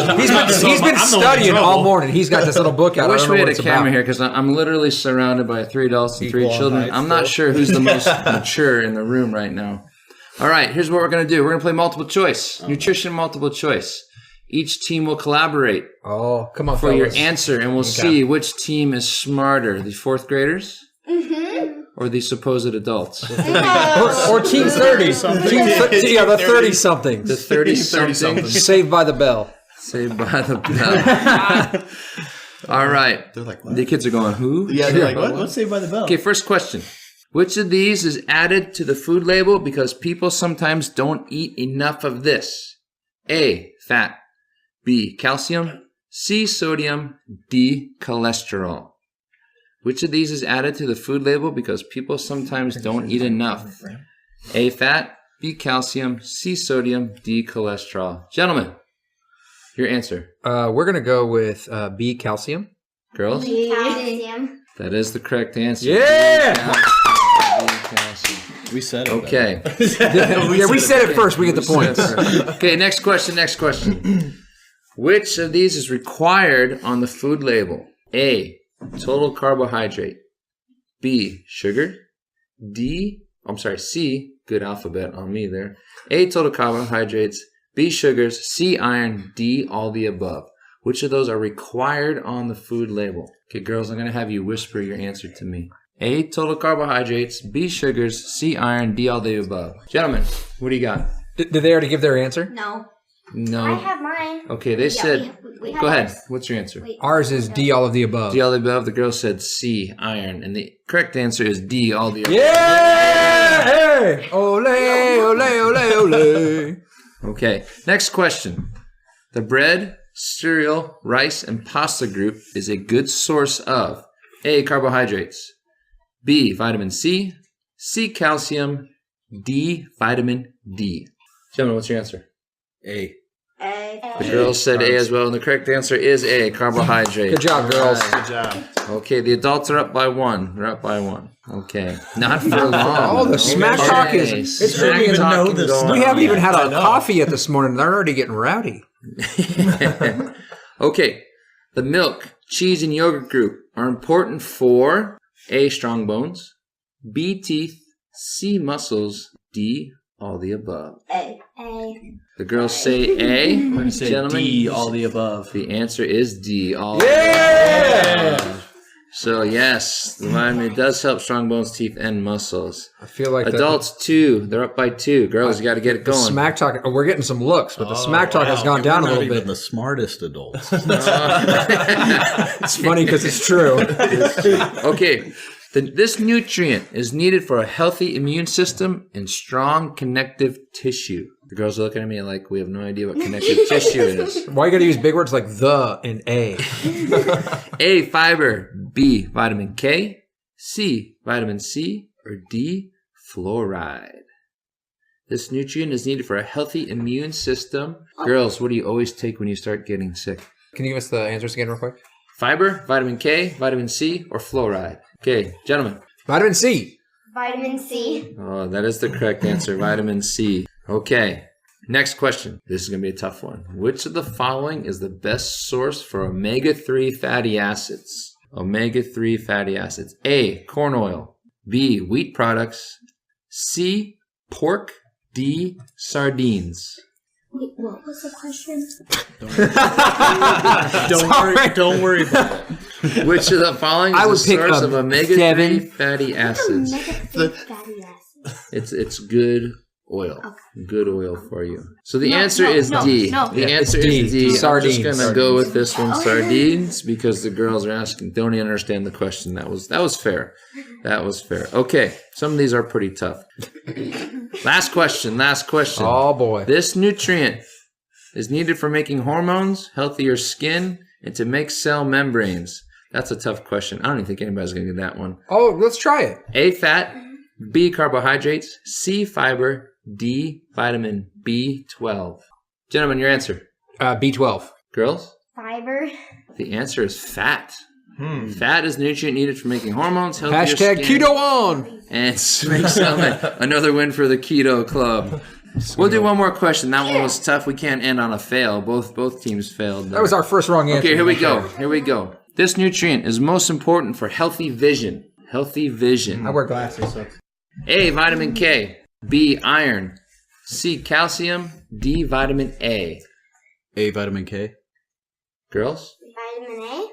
he's been studying all morning. He's got this little book out. I wish we had a camera here because I'm literally surrounded by 3 adults and 3 children. I'm not sure who's the most mature in the room right now. All right, here's what we're going to do. We're going to play multiple choice, nutrition multiple choice. Each team will collaborate come on, for your answer, and we'll see which team is smarter, the 4th graders or the supposed adults. or Team 30. Yeah, the 30-somethings. The 30-something. Saved by the Bell. Saved by the Bell. All right. They're like, what? The kids are going, who? Yeah, they're like, what? What's Saved by the Bell? Okay, first question. Which of these is added to the food label because people sometimes don't eat enough of this? A, fat. B, calcium. C, sodium. D, cholesterol. Which of these is added to the food label because people sometimes don't eat enough? A, fat. B, calcium. C, sodium. D, cholesterol. Gentlemen, your answer. We're going to go with B, calcium. Girls? B, calcium. That is the correct answer. Yeah! We said it. Okay. Yeah, we said it first. We get the points. Okay, next question. Which of these is required on the food label? A, total carbohydrate. B, sugar. C, good alphabet on me there. A, total carbohydrates. B, sugars. C, iron. D, all the above. Which of those are required on the food label? Okay, girls, I'm going to have you whisper your answer to me. A, total carbohydrates, B, sugars, C, iron, D, all the above. Gentlemen, what do you got? Did they already give their answer? No. No. I have mine. Okay, they said... we Go ahead. ours. What's your answer? Ours is D, all of the above. D, all the above. The girl said C, iron. And the correct answer is D, all the above. Yeah! Hey! Ole, ole, ole, ole. Okay, next question. The bread, cereal, rice, and pasta group is a good source of A, carbohydrates, B, vitamin C, C, calcium, D, vitamin D. Gentlemen, what's your answer? A. The girls said A as well, and the correct answer is A, carbohydrate. Good job, girls. Good job. Okay, the adults are up by 1. They're up by 1. Okay, not for long. Oh, the smack talk is... It's don't even know this. We haven't even had our coffee yet this morning. They're already getting rowdy. Okay, the milk, cheese, and yogurt group are important for A, strong bones, B, teeth, C, muscles, D, all the above. A. The girls say A. We're going to say Gentlemen, D, all the above. the answer is D, all Yeah! So yes, the vitamin does help strong bones, teeth, and muscles. I feel like Adults 2, they're up by 2. Girls, you got to get it the going. smack talk... Oh, we're getting some looks, but the smack talk has gone down a We're not little even bit. the smartest adults. It's funny because it's true. Okay, this nutrient is needed for a healthy immune system and strong connective tissue. The girls are looking at me like we have no idea what connective tissue is. Why you got to use big words like the and A? A, fiber, B, vitamin K, C, vitamin C, or D, fluoride. This nutrient is needed for a healthy immune system. Girls, what do you always take when you start getting sick? Can you give us the answers again real quick? Fiber, vitamin K, vitamin C, or fluoride? Okay, gentlemen. Vitamin C. Vitamin C. Oh, that is the correct answer, vitamin C. Okay, next question. This is going to be a tough one. Which of the following is the best source for omega-3 fatty acids? Omega-3 fatty acids. A, corn oil. B, wheat products. C, pork. D, sardines. Wait, what was the question? Don't worry about it. Which of the following I is would the pick source a of omega-3 seven. fatty acids? Omega-3 fatty acids. It's good oil. Okay. Good oil for you. So the No, answer no, is no, D. no. The Yeah, answer it's D. is D. Sardines. I'm just going to go with this one, Oh. sardines, because the girls are asking. Don't even understand the question. That was fair. That was fair. Okay, some of these are pretty tough. Last question. Oh boy. This nutrient is needed for making hormones, healthier skin, and to make cell membranes. That's a tough question. I don't even think anybody's going to get that one. Oh, let's try it. A, fat. B, carbohydrates. C, fiber. D, vitamin B12. Gentlemen, your answer. B12. Girls? Fiber. The answer is fat. Fat is the nutrient needed for making hormones, healthier Hashtag skin, keto on. and make cell another win for the keto club. We'll do one more question. That one was tough. We can't end on a fail. Both teams failed. That was our first wrong answer. Okay, here we go. This nutrient is most important for healthy vision. Healthy vision. I wear glasses, so. A, vitamin K. B, iron. C, calcium. D, vitamin A. A, vitamin K. Girls? Vitamin A.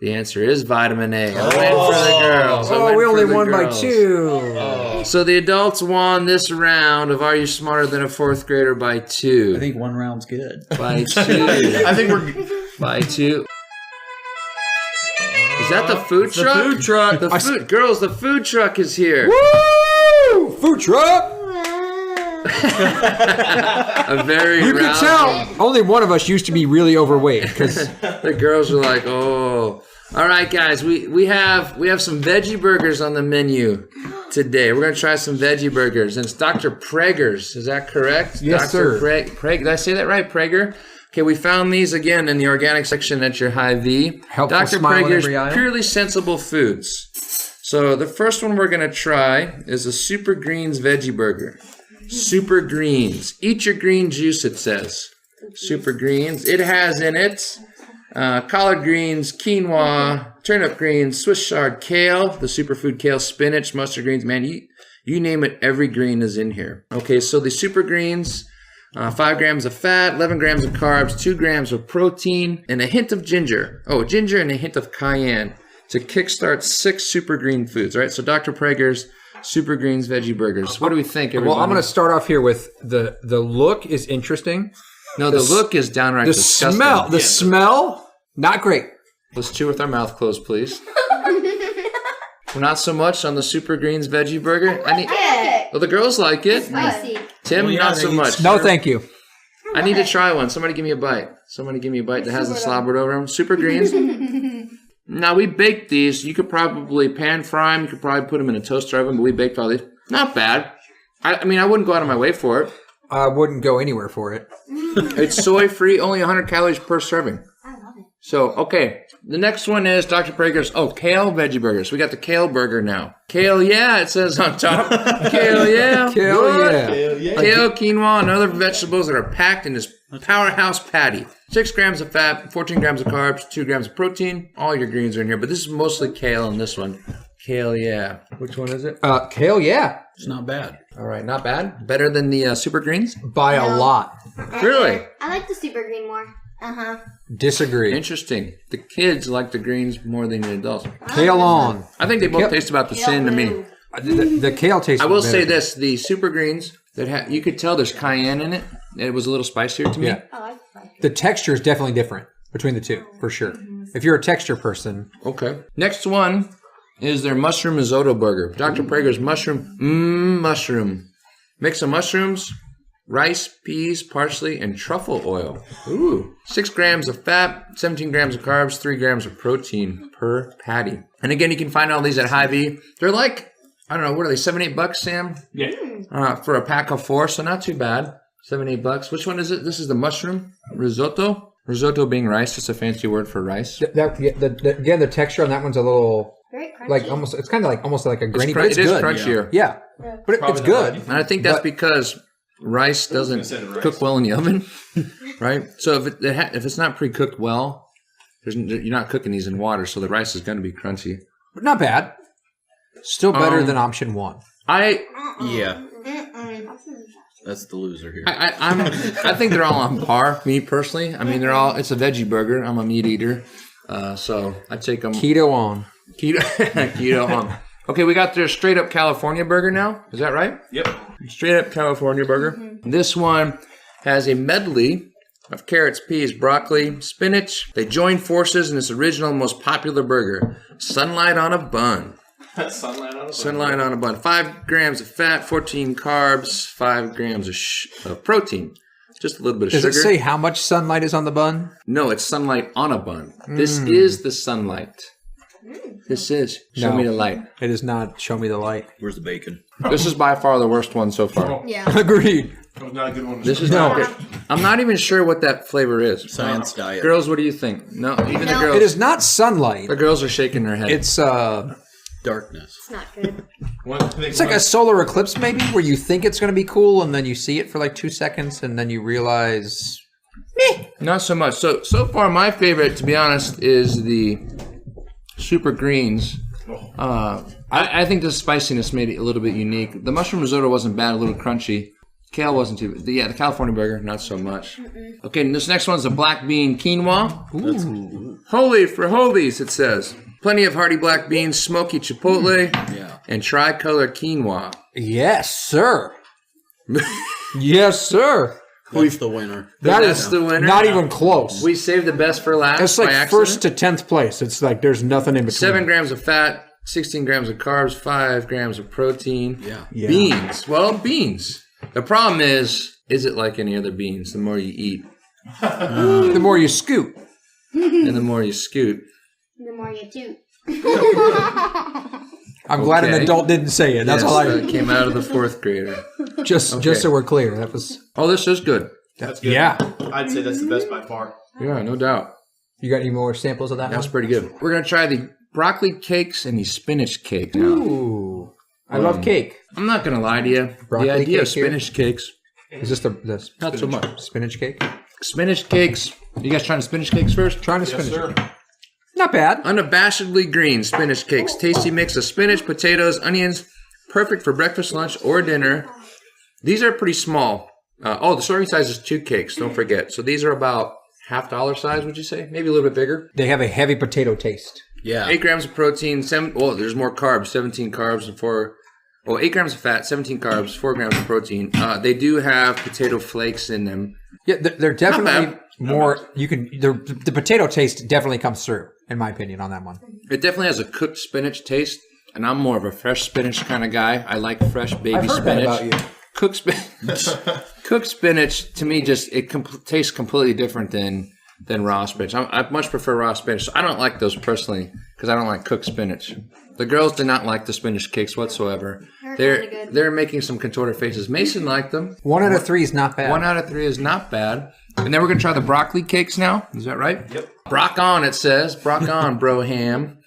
The answer is vitamin A. A win for the girls. A Oh, win we for only the won by girls. 2. So the adults won this round of Are You Smarter Than a Fourth Grader by 2. I think one round's good. By 2. I think we're By 2. Is that the food the truck? food truck. The food, girls, the food truck is here. Woo! Food truck. A very You can round- tell only one of us used to be really overweight because The girls are like, oh. All right, guys, we have some veggie burgers on the menu today. We're gonna try some veggie burgers, and it's Dr. Prager's. Is that correct? Yes, Dr. sir. Prager. Did I say that right, Prager? Okay, we found these again in the organic section at your Hy-Vee. Helpful Dr. smile in Prager's every aisle. Purely Sensible Foods. So the first one we're gonna try is a Super Greens veggie burger. Super Greens. Eat your green juice, it says. Super Greens. It has in it collard greens, quinoa, turnip greens, Swiss chard, kale, the superfood kale, spinach, mustard greens. Man, you name it, every green is in here. Okay, so the Super Greens, 5 grams of fat, 11 grams of carbs, 2 grams of protein, and a hint of ginger. Oh, ginger and a hint of cayenne. to kickstart 6 super green foods. All right, so Dr. Prager's Super Greens Veggie Burgers. What do we think, everybody? Well, I'm going to start off here with the look is interesting. No, the look is downright disgusting. The smell, not great. Let's chew with our mouth closed, please. Not so much on the Super Greens Veggie Burger. Well, the girls like it. Spicy. Tim, not so much. No, thank you. I need to try one. Somebody give me a bite. Somebody give me a bite that hasn't slobbered over them. Super Greens. Now, we baked these. You could probably pan fry them. You could probably put them in a toaster oven, but we baked all these. Not bad. I mean, I wouldn't go out of my way for it. I wouldn't go anywhere for it. It's soy-free, only 100 calories per serving. I love it. So, okay. The next one is Dr. Prager's, kale veggie burgers. We got the kale burger now. Kale, yeah, it says on top. Kale, yeah. Kale, What? yeah. Kale, quinoa, and other vegetables that are packed in this powerhouse patty. 6 grams of fat, 14 grams of carbs, 2 grams of protein. All your greens are in here, but this is mostly kale in this one. Kale, yeah. Which one is it? Kale, yeah. It's not bad. All right, not bad. Better than the super greens? By a lot. Really? I like the super green more. Disagree. Interesting. The kids like the greens more than the adults. Kale on. I think they both taste about the same to me. The kale tastes I will better. say this: the super greens that you could tell there's cayenne in it. It was a little spicier to me. Yeah. The texture is definitely different between the two, for sure. If you're a texture person. Okay. Next one is their mushroom risotto burger. Dr. Prager's mushroom. Mix of mushrooms, rice, peas, parsley, and truffle oil. Ooh. 6 grams of fat, 17 grams of carbs, 3 grams of protein per patty. And again, you can find all these at Hy-Vee. They're like, I don't know, what are they, $7-8, Sam? Yeah. For a pack of 4, so not too bad. $7-8. Which one is it? This is the mushroom risotto. Risotto being rice, just a fancy word for rice. Again, the texture on that one's a little, Very crunchy. like almost. It's kind of like almost like a grainy, but it's It is good. crunchier. Yeah, but it's good. And I think that's because rice doesn't cook well in the oven, right? So if it's not pre-cooked well, you're not cooking these in water, so the rice is going to be crunchy. But not bad. Still better than option 1. Yeah. That's the loser here. I think they're all on par. Me personally, I mean it's a veggie burger. I'm a meat eater, so I take them Keto on. keto on. Okay, we got their straight up California burger now. Is that right? Yep. Straight up California burger. Mm-hmm. This one has a medley of carrots, peas, broccoli, spinach. They join forces in this original, most popular burger, Sunlight on a Bun. Sunlight on a bun. 5 grams of fat, 14 carbs, 5 grams of protein. Just a little bit of sugar. Does it say how much sunlight is on the bun? No, it's sunlight on a bun. This is the sunlight. This is. Show me the light. It is not. Show me the light. Where's the bacon? This is by far the worst one so far. Yeah. Agreed. That was not a good one. This is not good. I'm not even sure what that flavor is. Science diet. Girls, what do you think? No, even the girls. It is not sunlight. The girls are shaking their head. It's Darkness. It's not good. It's like a solar eclipse, maybe, where you think it's going to be cool, and then you see it for like 2 seconds, and then you realize, Not so much. So far, my favorite, to be honest, is the super greens. I think the spiciness made it a little bit unique. The mushroom risotto wasn't bad, a little crunchy. Kale wasn't too bad. Yeah, the California burger, not so much. Okay, and this next one's a black bean quinoa. ooh, Holy for holies, it says. Plenty of hearty black beans, smoky chipotle, and tricolor quinoa. yes, sir. Yes, sir. That's the winner. That's the winner. Not even close. We saved the best for last. It's by like accident. first to 10th place. It's like there's nothing in between. 7 grams of fat, 16 grams of carbs, 5 grams of protein. Yeah. Beans. Well, beans. The problem is it like any other beans? The more you eat, The more you scoot. and the more you scoot. The more you do. I'm glad an Okay. adult didn't say it. That's Yes, all that came out of the 4th grader. just so we're clear. That was Oh, this is good. That's good. yeah. I'd say that's the best by far. Yeah, no doubt. You got any more samples of that That's one? pretty good. We're going to try the broccoli cakes and the spinach cake now. Ooh. I love cake. I'm not going to lie to you. Broccoli the idea of cake here? spinach cakes, Is this the not so much. spinach cake? Spinach cakes. You guys trying spinach cakes first? Trying to Yes, spinach. sir. Not bad. Unabashedly green spinach cakes. Tasty mix of spinach, potatoes, onions. Perfect for breakfast, lunch, or dinner. These are pretty small. The serving size is 2 cakes. Don't forget. So these are about $50 size, would you say? Maybe a little bit bigger. They have a heavy potato taste. Yeah. 8 grams of protein, there's more carbs, 17 carbs and 8 grams of fat, 17 carbs, 4 grams of protein. They do have potato flakes in them. Yeah, they're definitely bad. more. The potato taste definitely comes through, in my opinion, on that one. It definitely has a cooked spinach taste, and I'm more of a fresh spinach kind of guy. I like fresh baby I've heard spinach. that about you. Cooked spinach to me tastes completely different than raw spinach. I much prefer raw spinach. I don't like those personally because I don't like cooked spinach. The girls did not like the spinach cakes whatsoever. They're making some contorted faces. Mason liked them. 1 out of 3 is not bad. 1 out of 3 is not bad. And then we're going to try the broccoli cakes now. Is that right? Yep. Brock on, it says. Brock on, bro ham.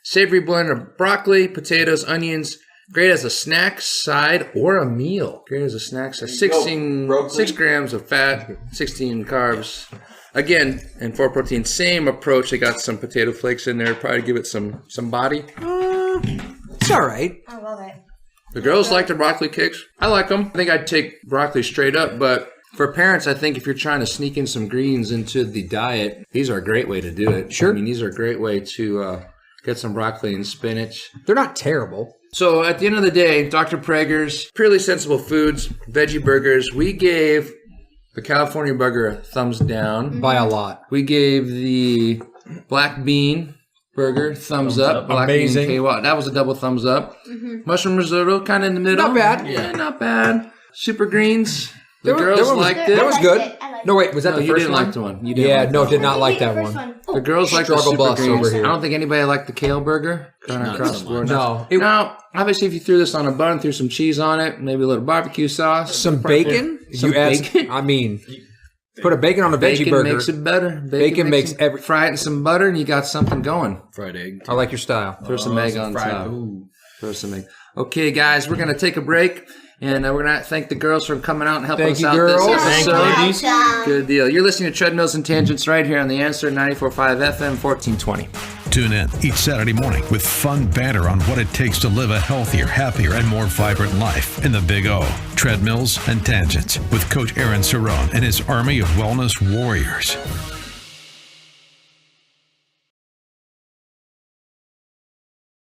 Savory blend of broccoli, potatoes, onions. Great as a snack side or a meal. Great as a snack side. 6 grams of fat, 16 carbs. Again, and 4 protein. Same approach. They got some potato flakes in there. Probably give it some body. It's all right. I love it. The girls like the broccoli cakes. I like them. I think I'd take broccoli straight up, but for parents, I think if you're trying to sneak in some greens into the diet, these are a great way to do it. Sure. I mean, these are a great way to get some broccoli and spinach. They're not terrible. So at the end of the day, Dr. Prager's Purely Sensible Foods, veggie burgers. We gave the California burger a thumbs down. By a lot. We gave the black bean burger thumbs up. Black Amazing. bean KY. That was a double thumbs up. Mushroom risotto, kind of in the middle. Not bad. Yeah, not bad. Super greens. The That girls one was- liked That it. was I good. liked it. I liked No, wait, was that No, the you first didn't one? like the one. You didn't Yeah, like no, that did one. not like that First one. The girls like the Struggle super bus greens. over here. I don't think anybody liked the kale burger. Kind of Not across so the board. No. Now, obviously, if you threw this on a bun, threw some cheese on it, maybe a little barbecue sauce, Some bacon? Some You add, bacon? I mean, put a bacon on a veggie bacon burger. makes it better. Bacon makes every- Fry it in some butter, and you got something going. Fried egg. I like your style. Throw some egg on top. Throw some egg. Okay, guys, we're gonna take a break, and we're gonna thank the girls for coming out and helping Thank us you, out girls. this Thank you, episode. ladies. Good deal. You're listening to Treadmills and Tangents right here on the Answer 94.5 FM 1420. Tune in each Saturday morning with fun banter on what it takes to live a healthier, happier, and more vibrant life in the Big O. Treadmills and Tangents with Coach Aaron Cerrone and his army of wellness warriors.